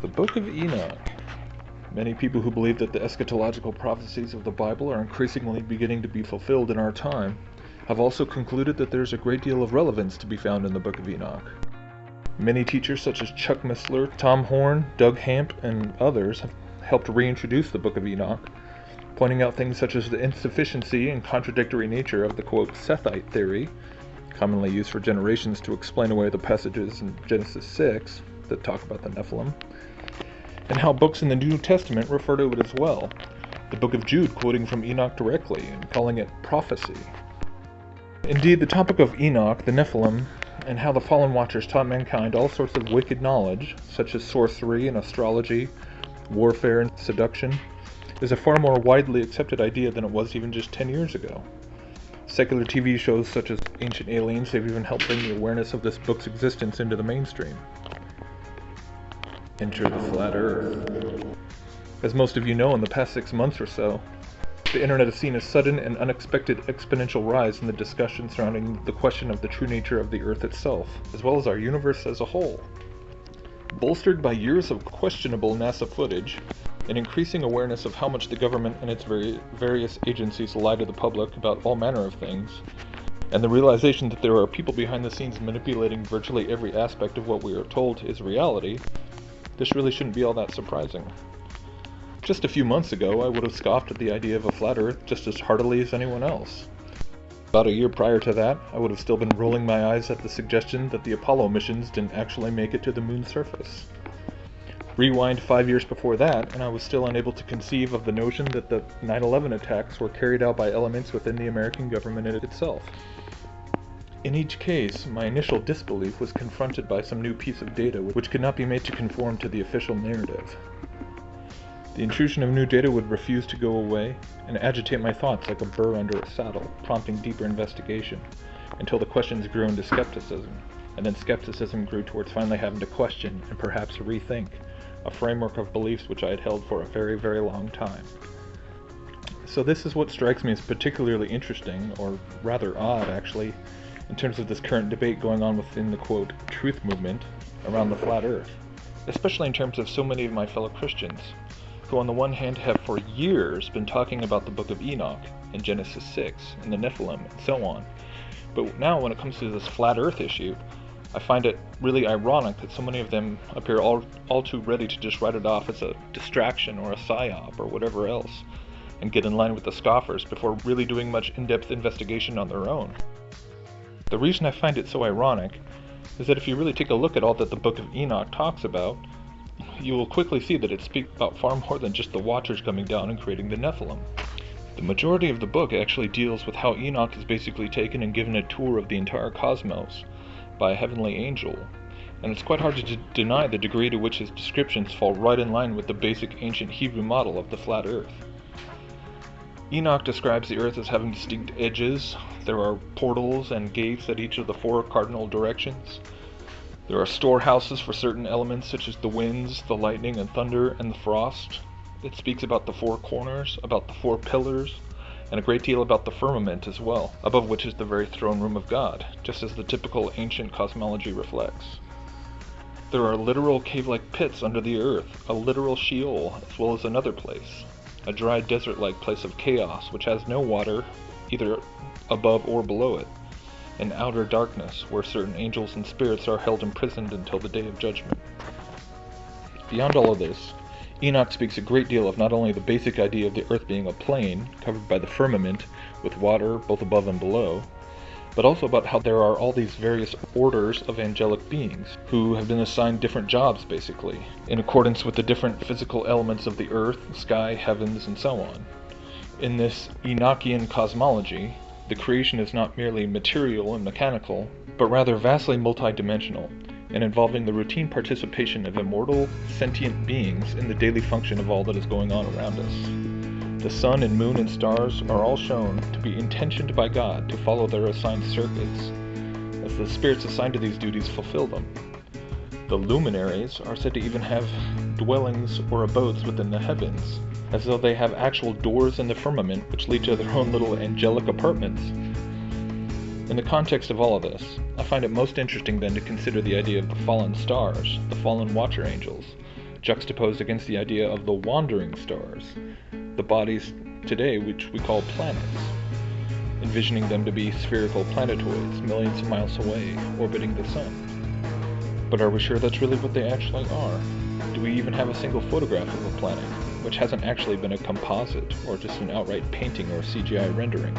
The Book of Enoch. Many people who believe that the eschatological prophecies of the Bible are increasingly beginning to be fulfilled in our time have also concluded that there is a great deal of relevance to be found in the Book of Enoch. Many teachers such as Chuck Missler, Tom Horn, Doug Hamp, and others have helped reintroduce the Book of Enoch, pointing out things such as the insufficiency and contradictory nature of the, quote, Sethite theory, commonly used for generations to explain away the passages in Genesis 6 that talk about the Nephilim, and how books in the New Testament refer to it as well, the Book of Jude quoting from Enoch directly and calling it prophecy. Indeed, the topic of Enoch, the Nephilim, and how the fallen watchers taught mankind all sorts of wicked knowledge, such as sorcery and astrology, warfare and seduction, is a far more widely accepted idea than it was even just 10 years ago. Secular TV shows such as Ancient Aliens have even helped bring the awareness of this book's existence into the mainstream. Enter the Flat Earth. As most of you know, in the past 6 months or so, the internet has seen a sudden and unexpected exponential rise in the discussion surrounding the question of the true nature of the Earth itself, as well as our universe as a whole. Bolstered by years of questionable NASA footage, an increasing awareness of how much the government and its various agencies lie to the public about all manner of things, and the realization that there are people behind the scenes manipulating virtually every aspect of what we are told is reality, this really shouldn't be all that surprising. Just a few months ago, I would have scoffed at the idea of a flat Earth just as heartily as anyone else. About a year prior to that, I would have still been rolling my eyes at the suggestion that the Apollo missions didn't actually make it to the moon's surface. Rewind 5 years before that, and I was still unable to conceive of the notion that the 9/11 attacks were carried out by elements within the American government itself. In each case, my initial disbelief was confronted by some new piece of data which could not be made to conform to the official narrative. The intrusion of new data would refuse to go away and agitate my thoughts like a burr under a saddle, prompting deeper investigation, until the questions grew into skepticism, and then skepticism grew towards finally having to question and perhaps rethink a framework of beliefs which I had held for a very, very long time. So this is what strikes me as particularly interesting, or rather odd actually, in terms of this current debate going on within the, quote, truth movement around the flat Earth, especially in terms of so many of my fellow Christians, who on the one hand have for years been talking about the Book of Enoch and Genesis 6 and the Nephilim and so on, but now when it comes to this flat Earth issue, I find it really ironic that so many of them appear all too ready to just write it off as a distraction or a psyop or whatever else, and get in line with the scoffers before really doing much in-depth investigation on their own. The reason I find it so ironic is that if you really take a look at all that the Book of Enoch talks about, you will quickly see that it speaks about far more than just the Watchers coming down and creating the Nephilim. The majority of the book actually deals with how Enoch is basically taken and given a tour of the entire cosmos by a heavenly angel, and it's quite hard to deny the degree to which his descriptions fall right in line with the basic ancient Hebrew model of the flat Earth. Enoch describes the Earth as having distinct edges. There are portals and gates at each of the 4 cardinal directions. There are storehouses for certain elements such as the winds, the lightning and thunder, and the frost. It speaks about the 4 corners, about the 4 pillars, and a great deal about the firmament as well, above which is the very throne room of God, just as the typical ancient cosmology reflects. There are literal cave-like pits under the earth, a literal Sheol, as well as another place, a dry desert-like place of chaos which has no water, either above or below it, and outer darkness where certain angels and spirits are held imprisoned until the day of judgment. Beyond all of this, Enoch speaks a great deal of not only the basic idea of the earth being a plane covered by the firmament with water both above and below, but also about how there are all these various orders of angelic beings who have been assigned different jobs basically, in accordance with the different physical elements of the earth, sky, heavens, and so on. In this Enochian cosmology, the creation is not merely material and mechanical, but rather vastly multidimensional, and involving the routine participation of immortal, sentient beings in the daily function of all that is going on around us. The sun and moon and stars are all shown to be intentioned by God to follow their assigned circuits, as the spirits assigned to these duties fulfill them. The luminaries are said to even have dwellings or abodes within the heavens, as though they have actual doors in the firmament which lead to their own little angelic apartments. In the context of all of this, I find it most interesting then to consider the idea of the fallen stars, the fallen watcher angels, juxtaposed against the idea of the wandering stars, the bodies today which we call planets, envisioning them to be spherical planetoids millions of miles away, orbiting the sun. But are we sure that's really what they actually are? Do we even have a single photograph of a planet, which hasn't actually been a composite, or just an outright painting or CGI rendering?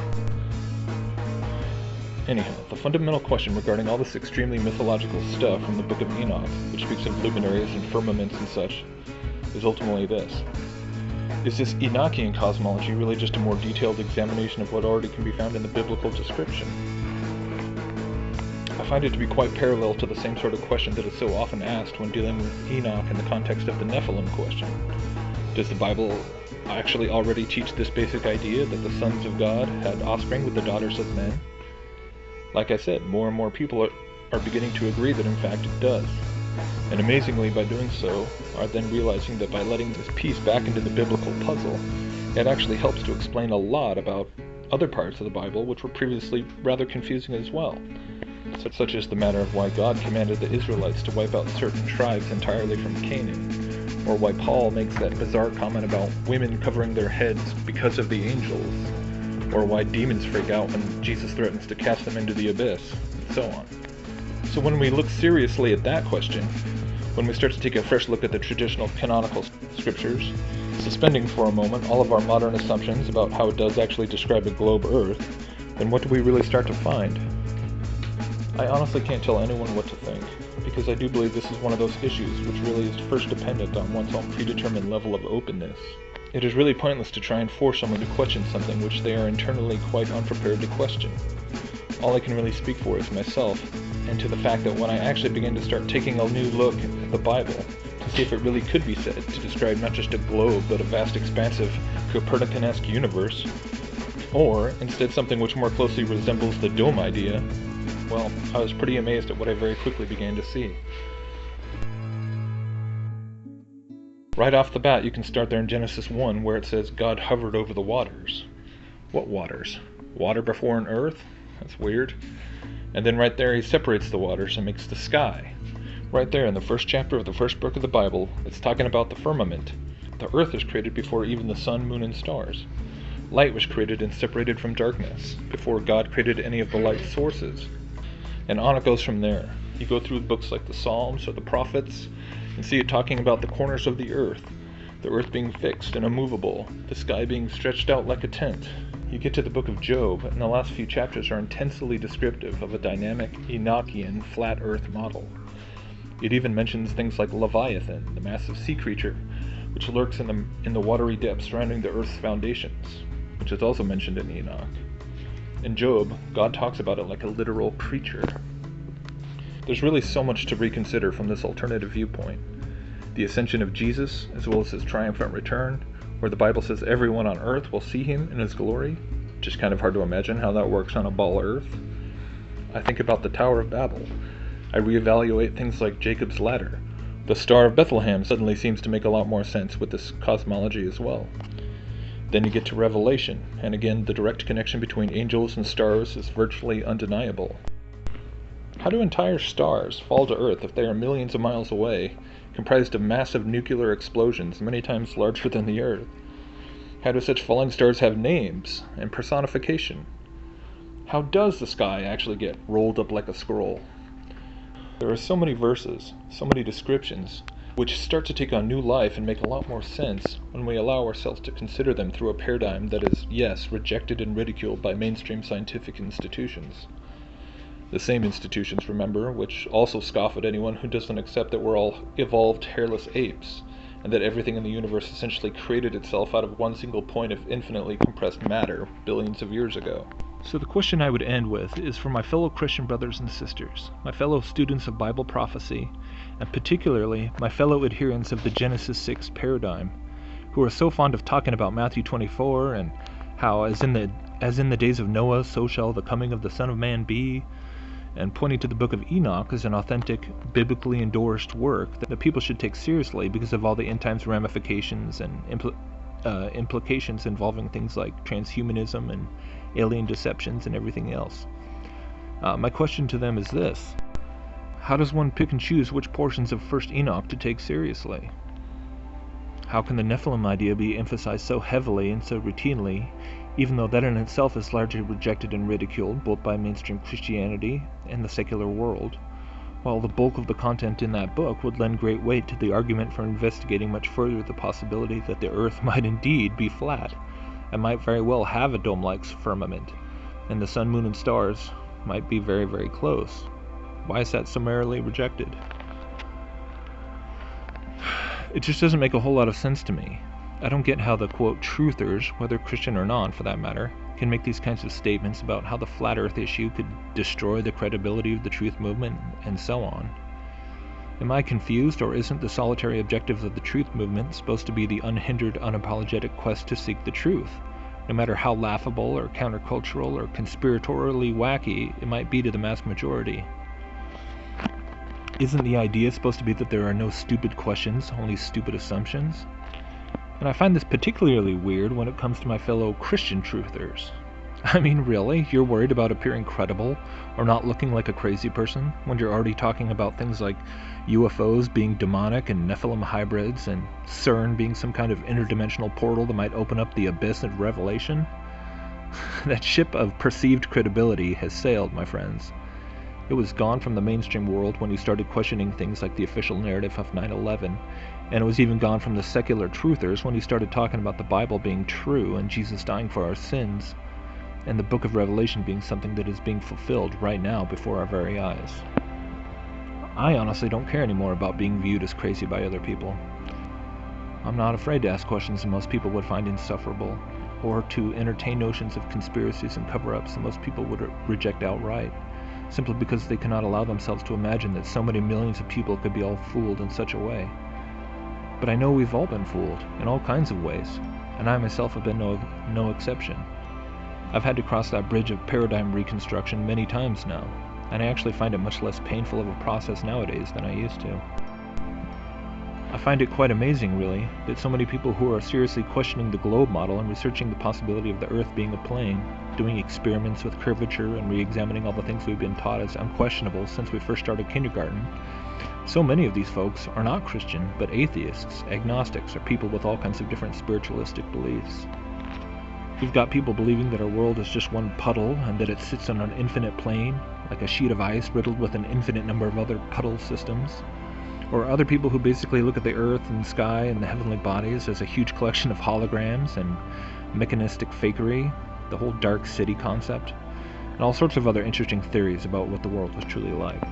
Anyhow, the fundamental question regarding all this extremely mythological stuff from the Book of Enoch, which speaks of luminaries and firmaments and such, is ultimately this. Is this Enochian cosmology really just a more detailed examination of what already can be found in the biblical description? I find it to be quite parallel to the same sort of question that is so often asked when dealing with Enoch in the context of the Nephilim question. Does the Bible actually already teach this basic idea that the sons of God had offspring with the daughters of men? Like I said, more and more people are beginning to agree that in fact it does. And amazingly, by doing so, are then realizing that by letting this piece back into the biblical puzzle, it actually helps to explain a lot about other parts of the Bible which were previously rather confusing as well, such as the matter of why God commanded the Israelites to wipe out certain tribes entirely from Canaan, or why Paul makes that bizarre comment about women covering their heads because of the angels, or why demons freak out when Jesus threatens to cast them into the abyss, and so on. So when we look seriously at that question, when we start to take a fresh look at the traditional canonical scriptures, suspending for a moment all of our modern assumptions about how it does actually describe a globe Earth, then what do we really start to find? I honestly can't tell anyone what to think, because I do believe this is one of those issues which really is first dependent on one's own predetermined level of openness. It is really pointless to try and force someone to question something which they are internally quite unprepared to question. All I can really speak for is myself, and to the fact that when I actually begin to start taking a new look at the Bible, to see if it really could be said to describe not just a globe, but a vast expansive Copernican-esque universe, or instead something which more closely resembles the dome idea, well, I was pretty amazed at what I very quickly began to see. Right off the bat, you can start there in Genesis 1, where it says God hovered over the waters. What waters? Water before an earth? That's weird. And then right there, he separates the waters and makes the sky. Right there in the first chapter of the first book of the Bible, it's talking about the firmament. The earth was created before even the sun, moon, and stars. Light was created and separated from darkness, before God created any of the light sources. And on it goes from there. You go through books like the Psalms or the Prophets, and see it talking about the corners of the earth being fixed and immovable, the sky being stretched out like a tent. You get to the book of Job, and the last few chapters are intensely descriptive of a dynamic, Enochian, flat earth model. It even mentions things like Leviathan, the massive sea creature, which lurks in the watery depths surrounding the earth's foundations, which is also mentioned in Enoch. In Job, God talks about it like a literal creature. There's really so much to reconsider from this alternative viewpoint. The ascension of Jesus, as well as his triumphant return, where the Bible says everyone on earth will see him in his glory. Just kind of hard to imagine how that works on a ball earth. I think about the Tower of Babel. I reevaluate things like Jacob's Ladder. The Star of Bethlehem suddenly seems to make a lot more sense with this cosmology as well. Then you get to Revelation, and again the direct connection between angels and stars is virtually undeniable. How do entire stars fall to Earth if they are millions of miles away, comprised of massive nuclear explosions many times larger than the Earth? How do such falling stars have names and personification? How does the sky actually get rolled up like a scroll? There are so many verses, so many descriptions, which start to take on new life and make a lot more sense when we allow ourselves to consider them through a paradigm that is, yes, rejected and ridiculed by mainstream scientific institutions. The same institutions, remember, which also scoff at anyone who doesn't accept that we're all evolved hairless apes, and that everything in the universe essentially created itself out of one single point of infinitely compressed matter billions of years ago. So the question I would end with is for my fellow Christian brothers and sisters, my fellow students of Bible prophecy, and particularly my fellow adherents of the Genesis 6 paradigm, who are so fond of talking about Matthew 24 and how, as in the days of Noah, so shall the coming of the Son of Man be, and pointing to the Book of Enoch as an authentic, biblically endorsed work that people should take seriously because of all the end times ramifications and implications involving things like transhumanism and alien deceptions and everything else. My question to them is this: how does one pick and choose which portions of 1st Enoch to take seriously? How can the Nephilim idea be emphasized so heavily and so routinely, even though that in itself is largely rejected and ridiculed both by mainstream Christianity and the secular world, while the bulk of the content in that book would lend great weight to the argument for investigating much further the possibility that the Earth might indeed be flat, and might very well have a dome-like firmament, and the sun, moon, and stars might be very, very close? Why is that summarily rejected? It just doesn't make a whole lot of sense to me. I don't get how the, quote, truthers, whether Christian or not for that matter, can make these kinds of statements about how the flat earth issue could destroy the credibility of the truth movement, and so on. Am I confused, or isn't the solitary objective of the truth movement supposed to be the unhindered, unapologetic quest to seek the truth, no matter how laughable or countercultural or conspiratorially wacky it might be to the mass majority? Isn't the idea supposed to be that there are no stupid questions, only stupid assumptions? And I find this particularly weird when it comes to my fellow Christian truthers. I mean, really? You're worried about appearing credible or not looking like a crazy person when you're already talking about things like UFOs being demonic and Nephilim hybrids and CERN being some kind of interdimensional portal that might open up the abyss of Revelation? That ship of perceived credibility has sailed, my friends. It was gone from the mainstream world when you started questioning things like the official narrative of 9/11, and it was even gone from the secular truthers when you started talking about the Bible being true and Jesus dying for our sins, and the Book of Revelation being something that is being fulfilled right now before our very eyes. I honestly don't care anymore about being viewed as crazy by other people. I'm not afraid to ask questions that most people would find insufferable, or to entertain notions of conspiracies and cover-ups that most people would reject outright, simply because they cannot allow themselves to imagine that so many millions of people could be all fooled in such a way. But I know we've all been fooled, in all kinds of ways, and I myself have been no exception. I've had to cross that bridge of paradigm reconstruction many times now, and I actually find it much less painful of a process nowadays than I used to. I find it quite amazing, really, that so many people who are seriously questioning the globe model and researching the possibility of the Earth being a plane, doing experiments with curvature and re-examining all the things we've been taught as unquestionable since we first started kindergarten, so many of these folks are not Christian, but atheists, agnostics, or people with all kinds of different spiritualistic beliefs. We've got people believing that our world is just one puddle and that it sits on an infinite plane, like a sheet of ice riddled with an infinite number of other puddle systems. Or other people who basically look at the earth and sky and the heavenly bodies as a huge collection of holograms and mechanistic fakery, the whole dark city concept, and all sorts of other interesting theories about what the world was truly like.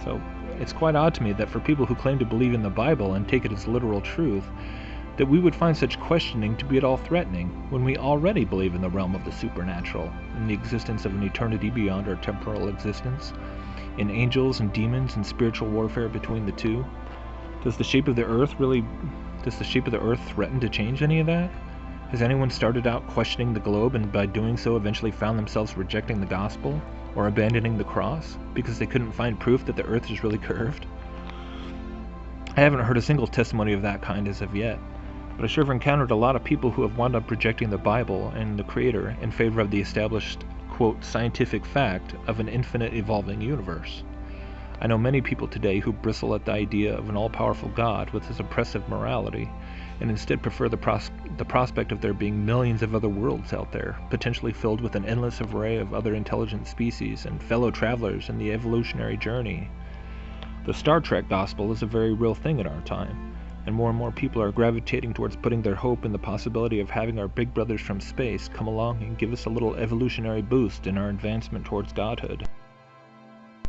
So it's quite odd to me that for people who claim to believe in the Bible and take it as literal truth, that we would find such questioning to be at all threatening when we already believe in the realm of the supernatural, in the existence of an eternity beyond our temporal existence, in angels and demons and spiritual warfare between the two. Does the shape of the earth threaten to change any of that? Has anyone started out questioning the globe and by doing so eventually found themselves rejecting the gospel or abandoning the cross because they couldn't find proof that the earth is really curved? I haven't heard a single testimony of that kind as of yet, but I sure have encountered a lot of people who have wound up rejecting the Bible and the Creator in favor of the established, quote, scientific fact of an infinite evolving universe. I know many people today who bristle at the idea of an all-powerful God with his oppressive morality, and instead prefer the prospect of there being millions of other worlds out there, potentially filled with an endless array of other intelligent species and fellow travelers in the evolutionary journey. The Star Trek gospel is a very real thing in our time, and more people are gravitating towards putting their hope in the possibility of having our big brothers from space come along and give us a little evolutionary boost in our advancement towards godhood.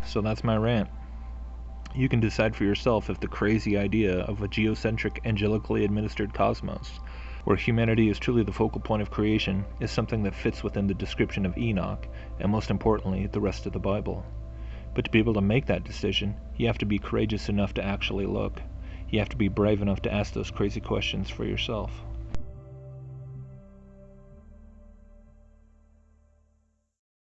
So that's my rant. You can decide for yourself if the crazy idea of a geocentric, angelically administered cosmos, where humanity is truly the focal point of creation, is something that fits within the description of Enoch, and most importantly, the rest of the Bible. But to be able to make that decision, you have to be courageous enough to actually look. You have to be brave enough to ask those crazy questions for yourself.